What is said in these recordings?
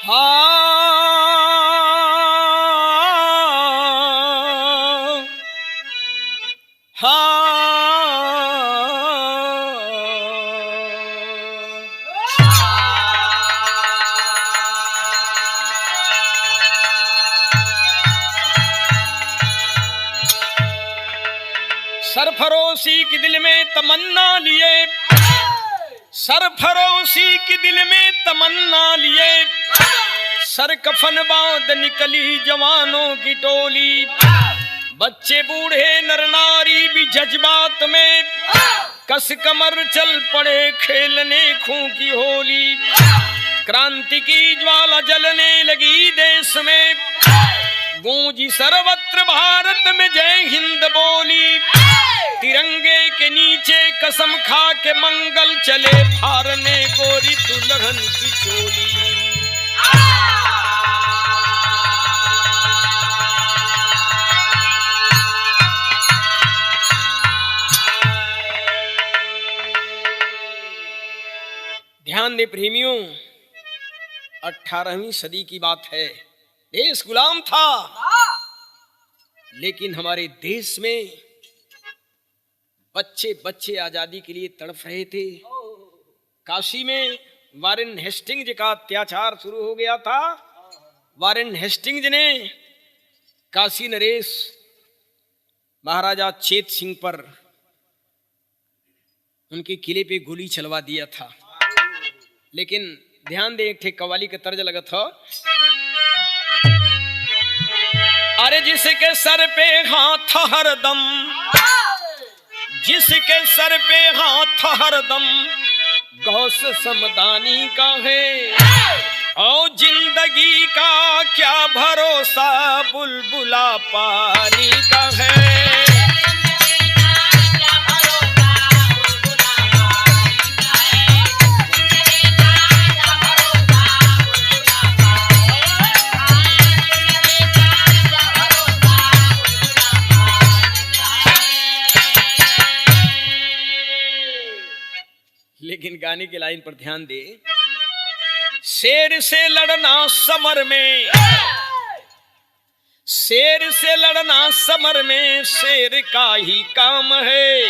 हाँ हाँ सरफरोशी की दिल में तमन्ना लिए, सरफरोशी की दिल में तमन्ना लिए, सर कफन बांध निकली जवानों की टोली। बच्चे बूढ़े नर नारी भी जज्बात में कस कमर चल पड़े खेलने खूं की होली। क्रांति की ज्वाला जलने लगी देश में, गूंजी सर्वत्र भारत में जय हिंद बोली। तिरंगे के नीचे कसम खा के मंगल चले फारने गोरी दुल्हन की चोली। ध्यान दे प्रेमियों, 18वीं सदी की बात है। देश गुलाम था, लेकिन हमारे देश में बच्चे बच्चे आजादी के लिए तड़प रहे थे। काशी में वारेन हेस्टिंग्स का अत्याचार शुरू हो गया था। वारेन हेस्टिंग्स ने काशी नरेश महाराजा चेत सिंह पर उनके किले पे गोली चलवा दिया था। लेकिन ध्यान दे, एक ठे कव्वाली का तर्ज लगा था। अरे जिसके सर पे हाथ हरदम, जिसके सर पे हाथ हरदम गौस समदानी का है, और जिंदगी का क्या भरोसा बुलबुला पानी का है। लेकिन गाने की लाइन पर ध्यान दे। शेर से लड़ना समर में, शेर से लड़ना समर में शेर का ही काम है,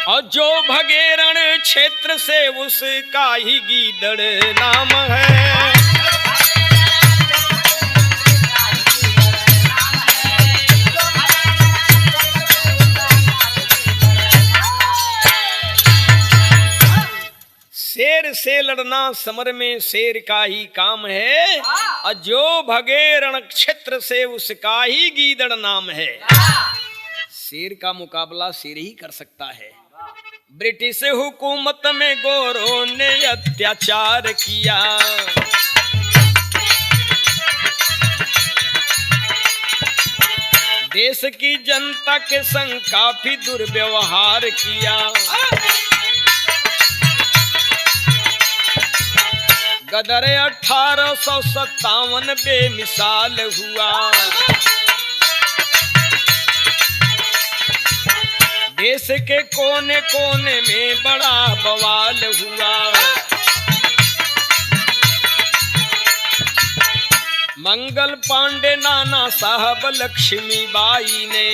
और जो भगे रण क्षेत्र से उसका ही गीदड़ नाम है। शेर से लड़ना समर में शेर का ही काम है, और जो भगे रण क्षेत्र से उसका ही गीदड़ नाम है। शेर का मुकाबला शेर ही कर सकता है। ब्रिटिश हुकूमत में गोरों ने अत्याचार किया, देश की जनता के संग काफी दुर्व्यवहार किया। गदर 1857 बेमिसाल हुआ, देश के कोने कोने में बड़ा बवाल हुआ। मंगल पांडे, नाना साहब, लक्ष्मीबाई ने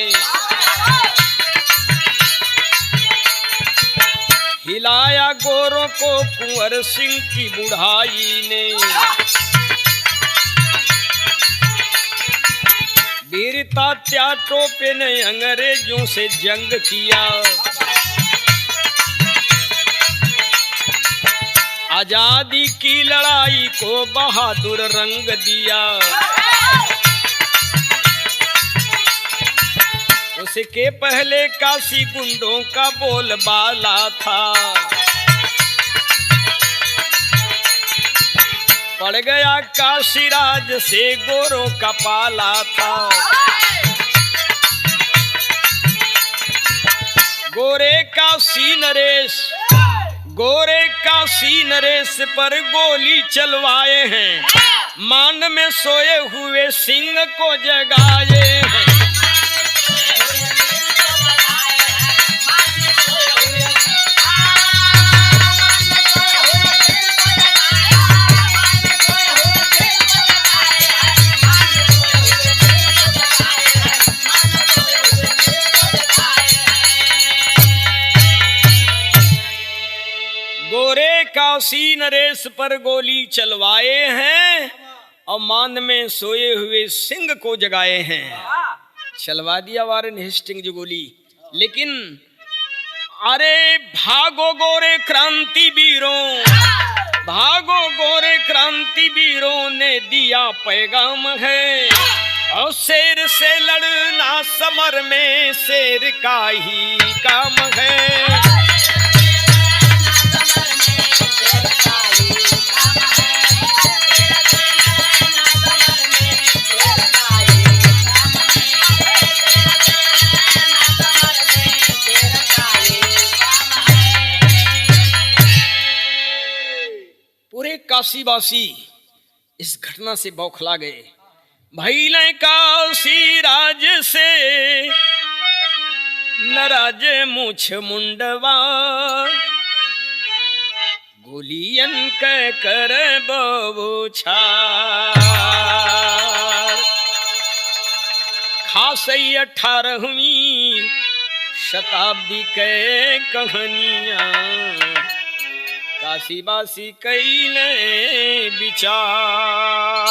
हिलाया गोरों को कुंवर सिंह की बुढ़ाई ने। वीरता त्याटों पे ने अंग्रेजों से जंग किया, आजादी की लड़ाई को बहादुर रंग दिया। उसके पहले काशी गुंडों का बोलबाला था, पड़ गया काशी राज से गोरों का पाला था। गोरे काशी नरेश, गोरे काशी नरेश पर गोली चलवाए हैं, मान में सोए हुए सिंह को जगाए हैं। गोरे काशी नरेश पर गोली चलवाए हैं और मान में सोए हुए सिंह को जगाए हैं। चलवा दिया वारेन हेस्टिंग जो गोली, लेकिन अरे भागो गोरे क्रांति वीरों, भागो गोरे क्रांति वीरों ने दिया पैगाम है, और शेर से लड़ना समर में शेर का ही काम है। पूरे काशीवासी इस घटना से बौखला गए। भइले काशी राज से नाराज मुछ मुंडवा, गोलियन के कर बबूछार। खासई 18वीं शताब्दी के कहानियां, काशीवासी कैले विचार।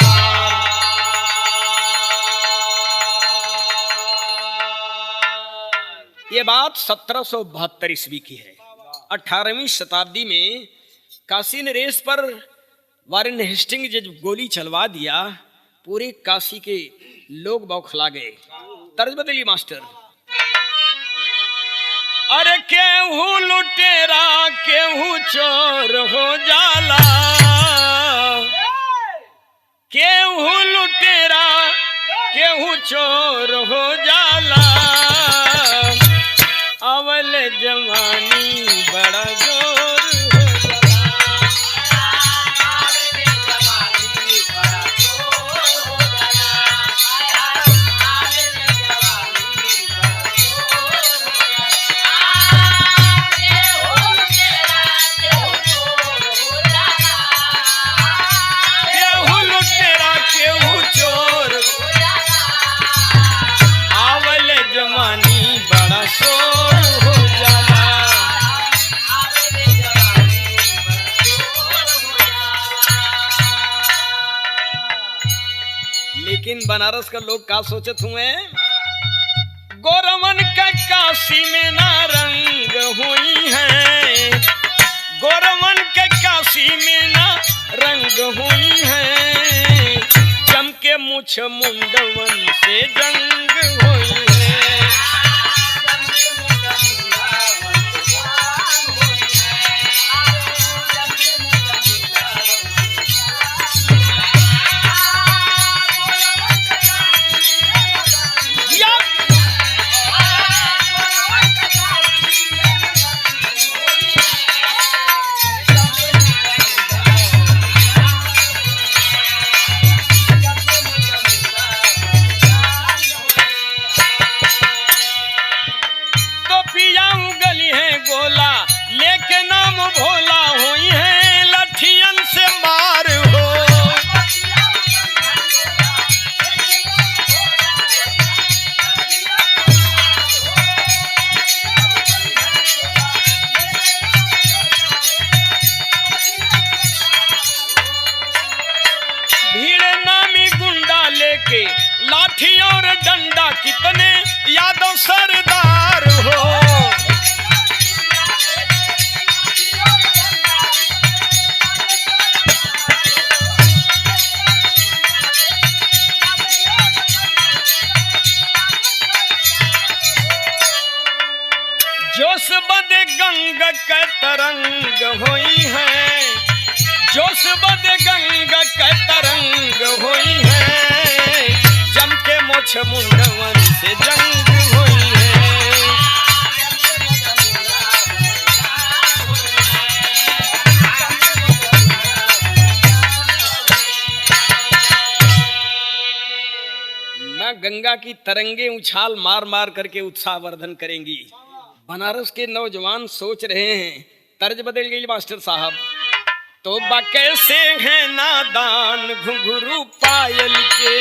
ये बात 1772 ईस्वी की है। 18वीं शताब्दी में काशी नरेश पर वारेन हेस्टिंग जब गोली चलवा दिया, पूरे काशी के लोग बौखला गए। तर्ज बदली मास्टर। अरे केहू लुटेरा केहू चोर हो जाला, केहू लुटेरा केहू चोर हो जाला, अवल जवानी बड़ा जोर हो लेकिन बनारस का लोग का सोचत हुए, गोरवन का काशी में ना रंग हुई है, गोरवन के काशी में ना रंग हुई है, जम के मुछ मुंडवन से जंग हुई है। भोला हुई है लठियन से मार हो, भीड़ नामी गुंडा लेके लाठी और डंडा, कितने यादव सरदार हो। जोश बदे गंग के तरंग हुई है, जोश बदे गंग के तरंग हुई है, जम के मोछ मुंडवन से जंग हुई है। मां गंगा की तरंगे उछाल मार मार करके उत्साहवर्धन करेंगी। बनारस के नौजवान सोच रहे हैं, तर्ज बदल गई मास्टर साहब। तो कैसे है नादान घुंघरू पायल के,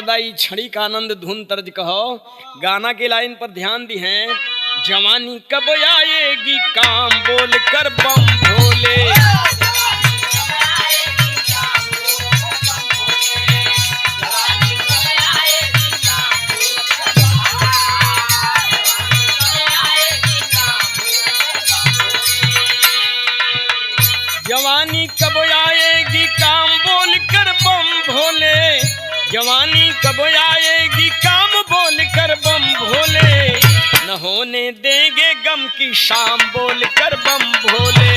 सदाई छड़ी का आनंद धुन तर्ज कहो। गाना की लाइन पर ध्यान दी है। जवानी कब आएगी काम बोल कर बम भोले। जवानी कब आएगी काम बोल कर बम भोले। जवानी कब आएगी काम बोल कर बम भोले। न होने देंगे गम की शाम बोल कर बम भोले।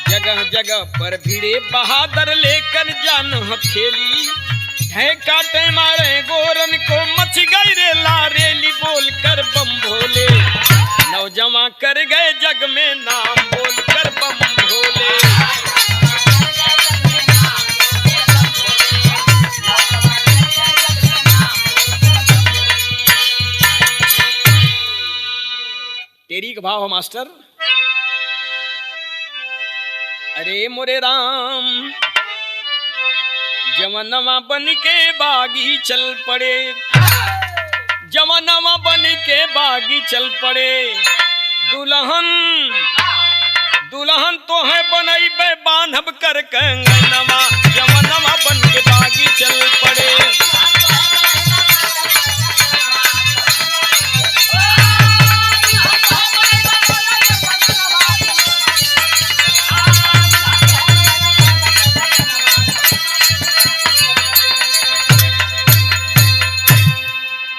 जगह जगह पर भिड़े बहादुर लेकर जान हथेली। है काटे मारे गोरन को मच गई रे लारेली बोल कर बम भोले। नौजवान कर गए जग में नाम बोल कर बम भोले। तेरी का भाव हो मास्टर। अरे मोरे राम जवनवा बन के बागी चल पड़े। जवनवा बन के बागी चल पड़े। दुल्हन दुल्हन तो है बनई बे बांधब कर कंगनवा। जवनवा बन के बागी चल पड़े।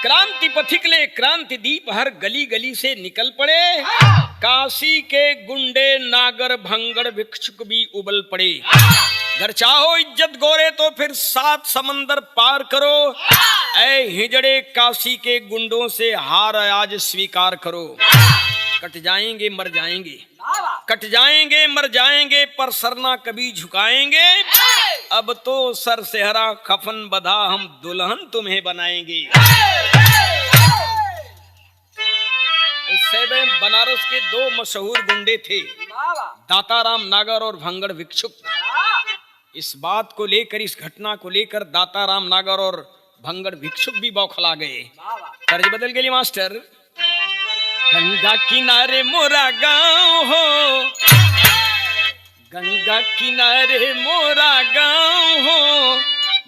क्रांति पथिकले क्रांति दीप हर गली गली से निकल पड़े। काशी के गुंडे नागर भंगड़ भिक्षुक भी उबल पड़े। घर चाहो इज्जत गोरे तो फिर 7 समंदर पार करो। ऐ हिजड़े काशी के गुंडों से हार आज स्वीकार करो। कट जाएंगे मर जाएंगे, कट जाएंगे मर जाएंगे, पर सरना कभी झुकाएंगे। अब तो सर से हरा कफन बधा हम दुल्हन तुम्हें बनाएंगे। उससे में बनारस के 2 मशहूर गुंडे थे, दाताराम नागर और भंगड़ भिक्षुक। इस बात को लेकर, इस घटना को लेकर दाताराम नागर और भंगड़ भिक्षुक भी बौखला गए। तर्ज बदल गई मास्टर। गंगा किनारे मोरा गाँव हो, गंगा किनारे मोरा गाँव हो,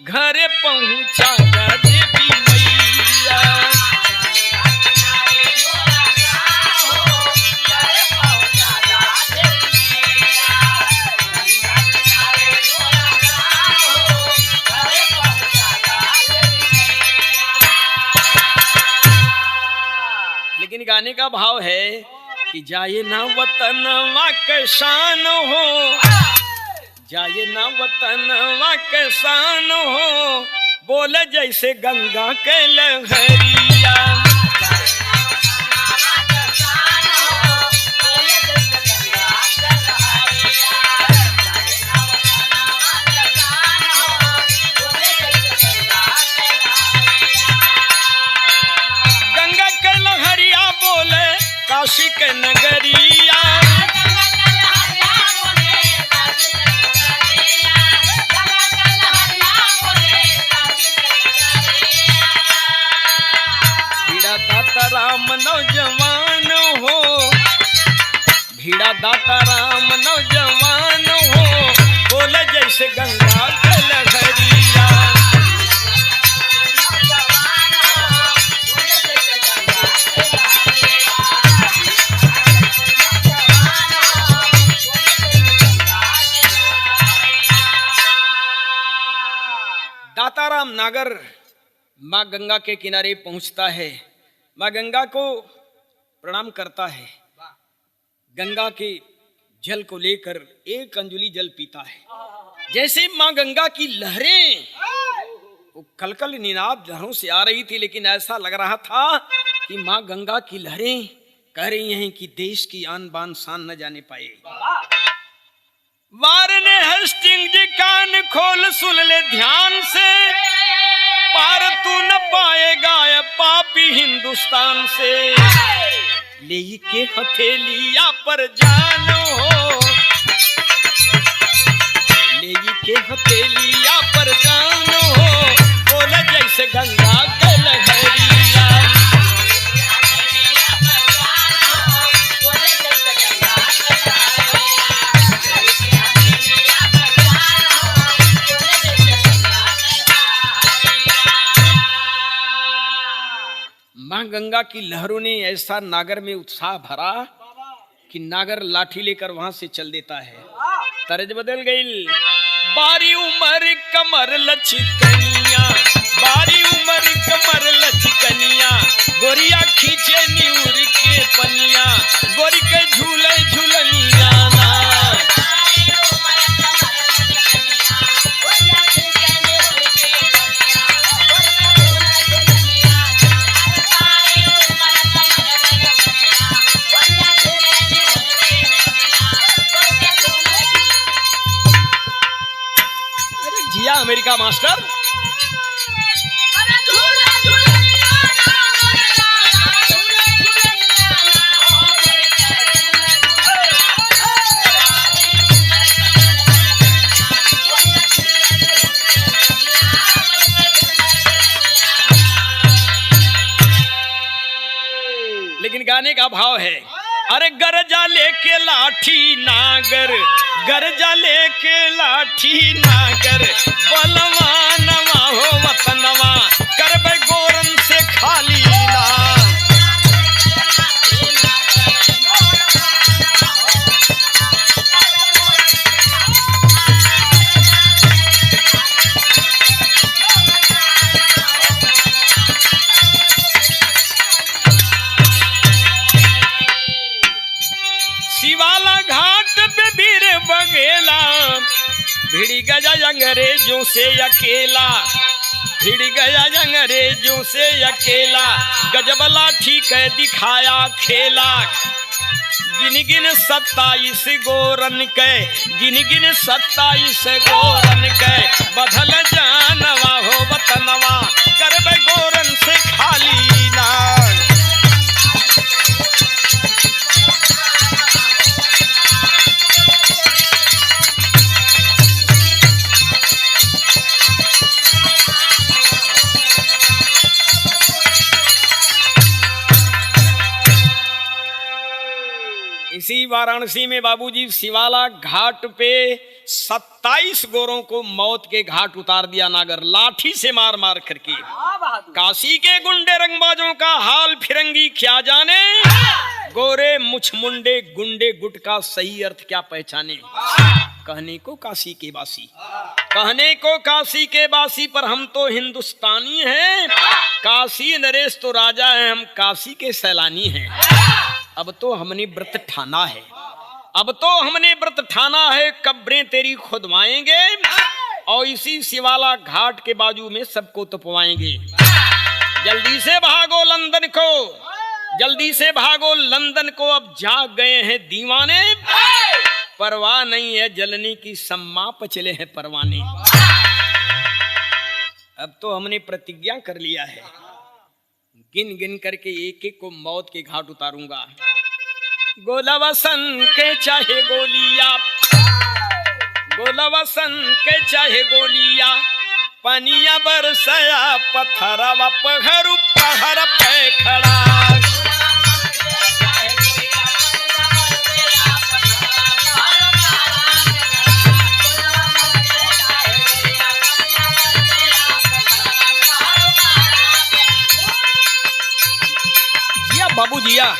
घरे पहुँचा देवी मैया। लेकिन गाने का भाव है कि जाए ना वतनवा के शान हो, जाए ना वतनवा के शान हो, बोले जैसे गंगा के लहरिया। गंगा के लहरिया बोले काशी के नगरिया। भीड़ा दाता राम नौजवान हो, भीड़ा दाता राम नौजवान हो, बोले जैसे गंगा के लहरिया। दाताराम नागर माँ गंगा के किनारे पहुंचता है, माँ गंगा को प्रणाम करता है। गंगा के जल को लेकर 1 अंजुली जल पीता है। जैसे माँ गंगा की लहरें, वो कलकल निनाद लहरों से आ रही थी, लेकिन ऐसा लग रहा था कि माँ गंगा की लहरें कह रही हैं कि देश की आन बान शान न जाने पाए। वार ने हस्टिंग जी कान खोल सुन ले ध्यान से, पार तू न पाएगा ये पापी हिंदुस्तान से। ले के हथेलिया पर जानो, ले के हथेलिया पर जानो, बोले जैसे गंगा के लहरिया। मां गंगा की लहरों ने ऐसा नागर में उत्साह भरा कि नागर लाठी लेकर वहां से चल देता है। तर्ज बदल गई। बारी उमर कमर लचकनिया, बारी उमर कमर लचकनिया, गोरिया खींचे न्यूर के पनिया, गोरी के झूले झूलनिया ना। जिया अमेरिका मास्टर। लेकिन गाने का भाव है, अरे गरजा लेके लाठी नागर, गरजा लेके लाठी नागर, बलवानवा हो वतनवा, करबे गोरन से खाली ना। शिवाला घाट पे वीर बघेला, भिड़ गया अंग्रेजों से अकेला, भिड़ गया अंग्रेजों से अकेला, गजब लाठी के दिखाया खेला। गिन गिन 27 गोरन के, गिन गिन 27 गोरन के, बदल जानवा हो वतनवा, करबे गोरन से खाली ना। इसी वाराणसी में बाबूजी शिवाला घाट पे 27 गोरों को मौत के घाट उतार दिया नागर, लाठी से मार मार करके। काशी के गुंडे रंगबाजों का हाल फिरंगी क्या जाने, गोरे मुछ मुंडे गुंडे गुटका सही अर्थ क्या पहचाने। कहने को काशी के बासी, कहने को काशी के बासी, पर हम तो हिंदुस्तानी हैं। काशी नरेश तो राजा है, हम काशी के सैलानी हैं। अब तो हमने व्रत ठाना है, अब तो हमने व्रत ठाना है, कब्रें तेरी खुदवाएंगे और इसी शिवाला घाट के बाजू में सबको तपवाएंगे। जल्दी से भागो लंदन को, जल्दी से भागो लंदन को, अब जाग गए हैं दीवाने, परवाह नहीं है जलने की, सम्मा पचले हैं परवाने। अब तो हमने प्रतिज्ञा कर लिया है, गिन गिन करके एक एक को मौत के घाट उतारूंगा। गोलवसन के चाहे गोलियां, गोलवसन के चाहे गोलियां, पनिया बरसया पत्थरवा पहरु पहर पे खड़ा। जिया बाबू जिया।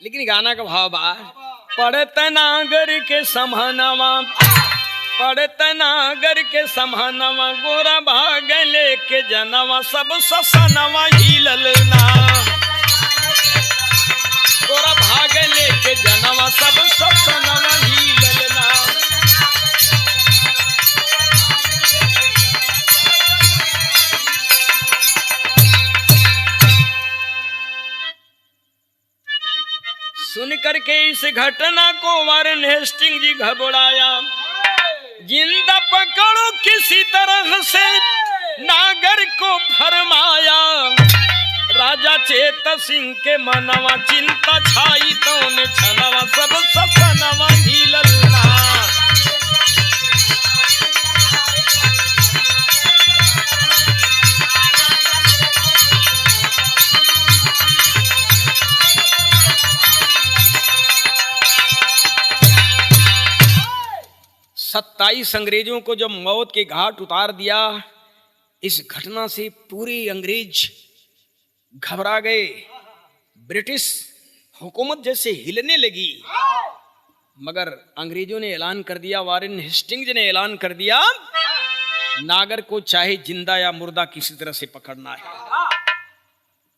लेकिन गाना का भाव बा, पड़त नागर के समहनवा, पड़त नागर के समहनवा, गोरा भाग लेके जनवा, सब ससनवा हिलल ना, गोरा भाग लेके जनवा सब सपनवा हिलना। सुन करके इस घटना को वारेन हेस्टिंग जी घबराया। जिंदा पकड़ो किसी तरह से, नागर को फरमाया। राजा चेत सिंह के मनवा चिंता छाई तो ने छनवा सब सपनवा हिलना। सत्ताईस अंग्रेजों को जब मौत के घाट उतार दिया, इस घटना से पूरे अंग्रेज घबरा गए। ब्रिटिश हुकूमत जैसे हिलने लगी। मगर अंग्रेजों ने ऐलान कर दिया, वारेन हेस्टिंग्स ने ऐलान कर दिया, नागर को चाहे जिंदा या मुर्दा किसी तरह से पकड़ना है।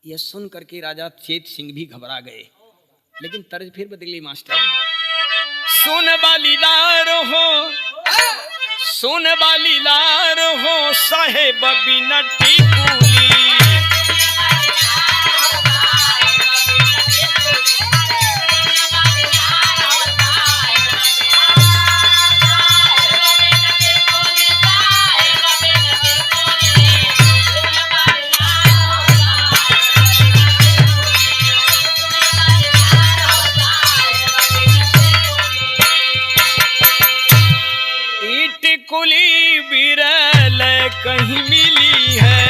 यह सुन करके राजा चेत सिंह भी घबरा गए। लेकिन तर्ज फिर बदली मास्टर। सुन बालीदार हो, सुन बालीदार हो, साहेब बिना टिकुली। टिकुली बिरल कहीं मिली है,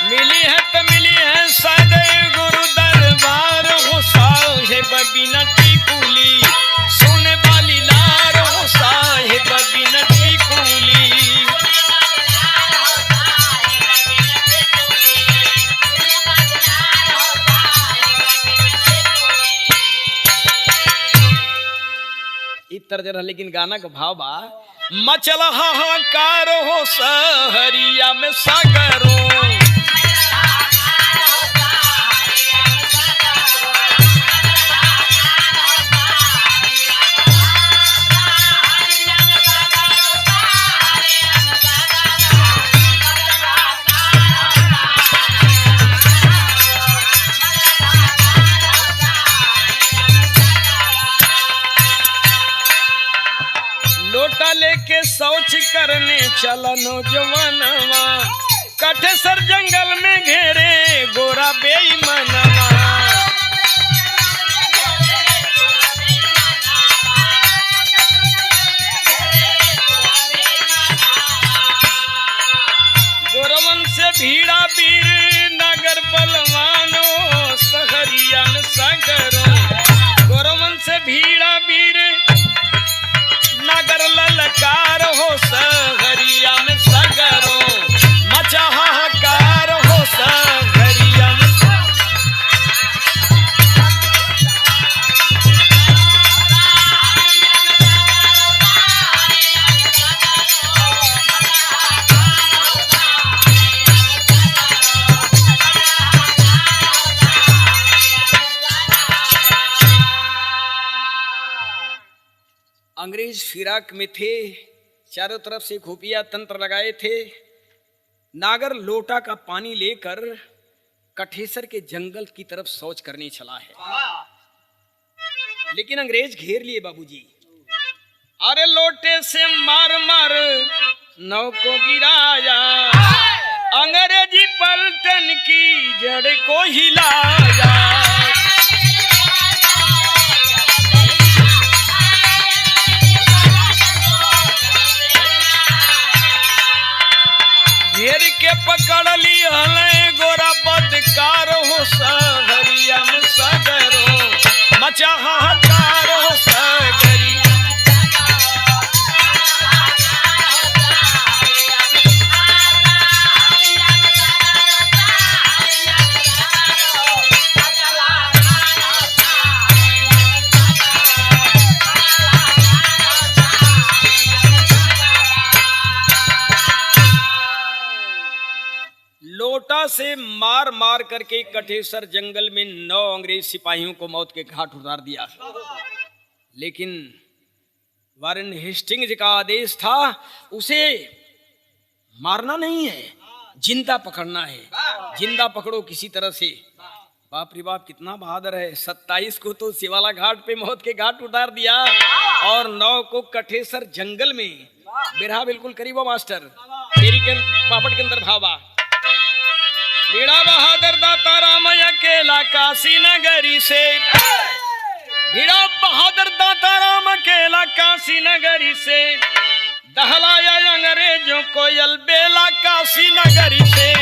मिली है तो मिली है सादे गुरु दरबार हो, साहेब बिना टिकुली। सुन बालीदार हो, साहेब बिना टिकुली। तर्ज रहा, लेकिन गाना का भाव बा। मचल हाहाकार हो सहरिया में सागरों, लोटा लेके शौच करने चला नौजवानवा, कठेसर जंगल में घेरे गोरा बेईमानवा। गोरवन से भीड़ा वीर नगर बलवानो, सहरिया में सागरों। गोरवन से भीड़ा वीर नगर ललकार हो, सहरिया में सागरों। मचा हाहाकार हो सहरिया में। अंग्रेज फिराक में थे, चारों तरफ से खुफिया तंत्र लगाए थे। नागर लोटा का पानी लेकर कठेसर के जंगल की तरफ शौच करने चला है, लेकिन अंग्रेज घेर लिए बाबूजी। अरे लोटे से मार मार नौ को गिराया, अंग्रेजी पलटन की जड़ को हिलाया। घेर के पकड़ ली हले गोरा बदकार हो, सहरिया में सागरों। मचा हाहाकार हो सागरी। लोटा से मार मार करके कठेसर जंगल में 9 अंग्रेज सिपाहियों को मौत के घाट उतार दिया। लेकिन वारेन हेस्टिंग्स का आदेश था उसे मारना नहीं है, जिंदा पकड़ना है। जिंदा पकड़ो किसी तरह से। बाप रे बाप, कितना बहादुर है। 27 को तो शिवाला घाट पे मौत के घाट उतार दिया और 9 को कठेसर जंगल में। बिरहा बिल्कुल करीब हो मास्टर, तेरी के पापड़ के अंदर भावा। बीड़ा बहादुर दाता राम अकेला काशी नगरी से, बीड़ा बहादुर दाता राम अकेला काशी नगरी से, दहलाया अंग्रेजों को अलबेला काशी नगरी से।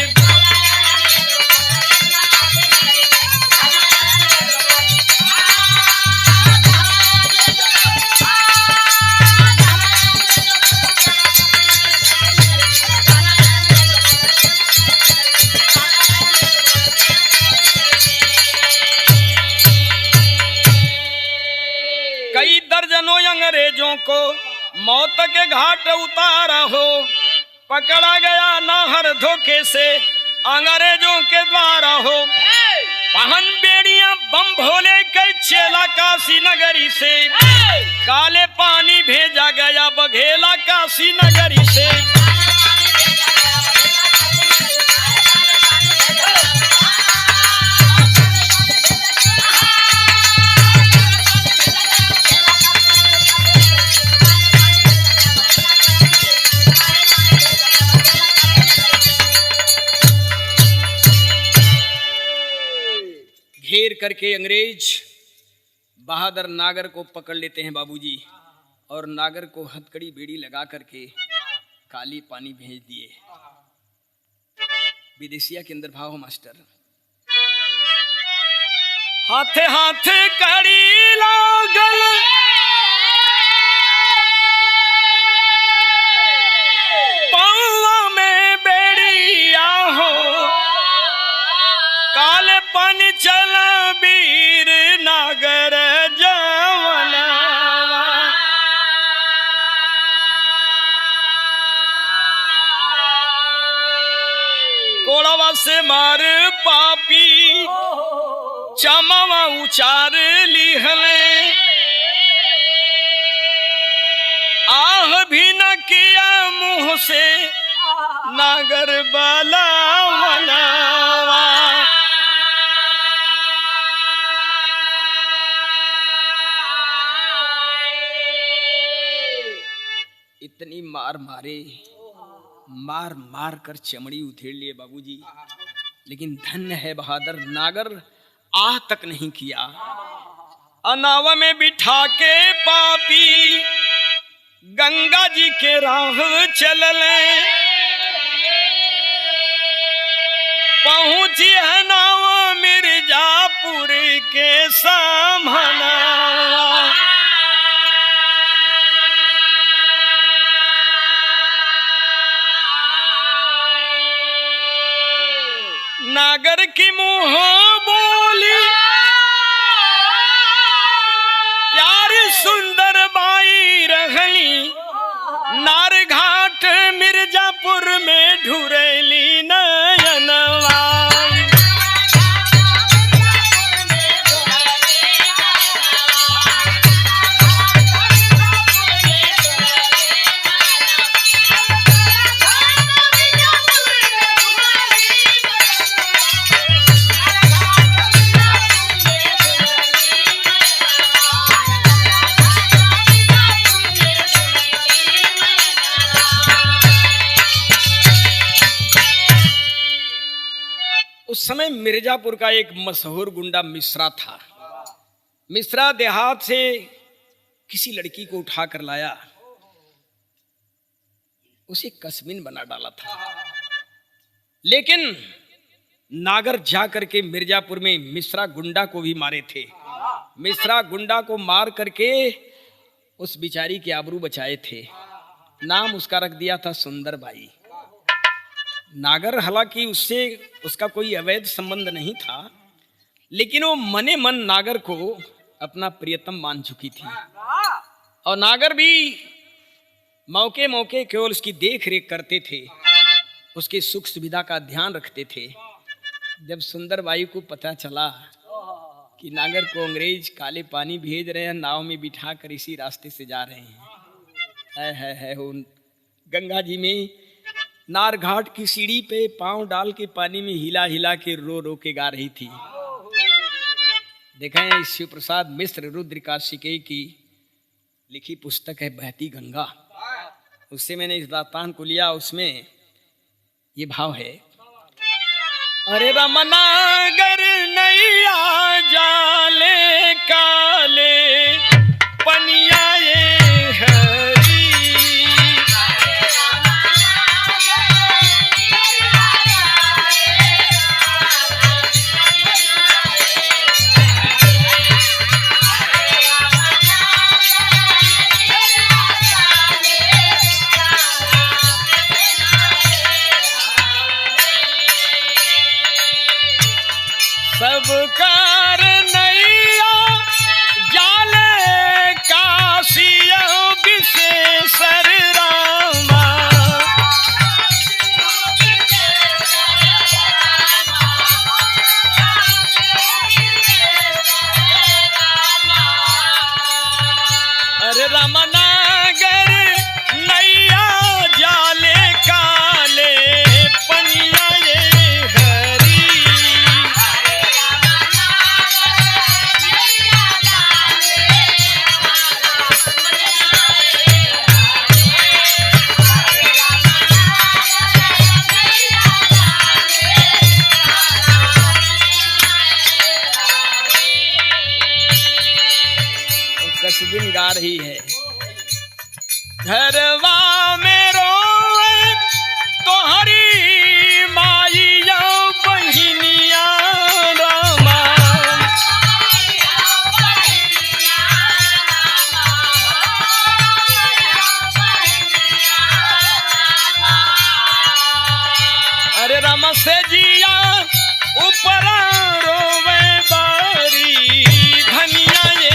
कई दर्जनों अंग्रेजों को मौत के घाट उतारा हो, पकड़ा गया नाहर धोखे से अंग्रेजों के द्वारा हो। पहन बेड़ियां बम भोले के चेला काशी नगरी से, काले पानी भेजा गया बघेला काशी नगरी से। घेर करके अंग्रेज बहादुर नागर को पकड़ लेते हैं बाबूजी, और नागर को हथकड़ी बेड़ी लगा करके काली पानी भेज दिए। विदेशिया के अंदर भाव मास्टर, हाथे हाथे कड़ी लागल पाँव में बेड़िया हो, काले पानी चल वीर नागर जवना। कोड़वा से मार पापी चमावा उचार लिहले, आह भी न किया मुंह से नागर बाला मनावा। इतनी मार मारे, मार मार कर चमड़ी उधेड़ लिए बाबूजी, लेकिन धन्य है बहादुर नागर, आह तक नहीं किया। अनावा में बिठा के पापी गंगा जी के राह चलले, पहुंची है नाव मिर्जापुर के सामना। नागर की मुंह बोली प्यारी सुंदर बाई रहली, नार घाट मिर्जापुर में ढुरैली नयनवा। उस समय मिर्जापुर का एक मशहूर गुंडा मिश्रा था। मिश्रा देहात से किसी लड़की को उठा कर लाया, उसे कस्मिन बना डाला था। लेकिन नागर जा करके मिर्जापुर में मिश्रा गुंडा को भी मारे थे। मिश्रा गुंडा को मार करके उस बिचारी की आबरू बचाए थे। नाम उसका रख दिया था सुंदर बाई। नागर हालांकि उससे उसका कोई अवैध संबंध नहीं था, लेकिन वो मने मन नागर को अपना प्रियतम मान चुकी थी, और नागर भी मौके मौके केवल उसकी देख रेख करते थे। उसके सुख सुविधा का ध्यान रखते थे। जब सुंदरबाई को पता चला कि नागर को अंग्रेज काले पानी भेज रहे हैं, नाव में बिठा कर इसी रास्ते से जा रहे हैं, है उन गंगा जी में नार घाट की सीढ़ी पे पांव डाल के पानी में हिला हिला के रो रो के गा रही थी। देखें, शिव प्रसाद मिश्र रुद्र काशिकेय की लिखी पुस्तक है बहती गंगा, उससे मैंने इस दातान को लिया। उसमें ये भाव है, अरे रमनागर नैया जाले काले पनिया ये हरी, सब कार नैया जाले काशिया विशेषर रामा, अरे रमनागर नैया जाले काले पनिया ये हरी, दिन गा रही है। घरवा में रोए तो हरी माइया बहिनिया रामा, अरे रामा से जिया ऊपर रोवे बारी धनिया ये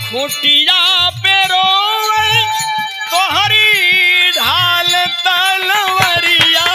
खूटिया पे रोवे तो हरी ढाल तलवरिया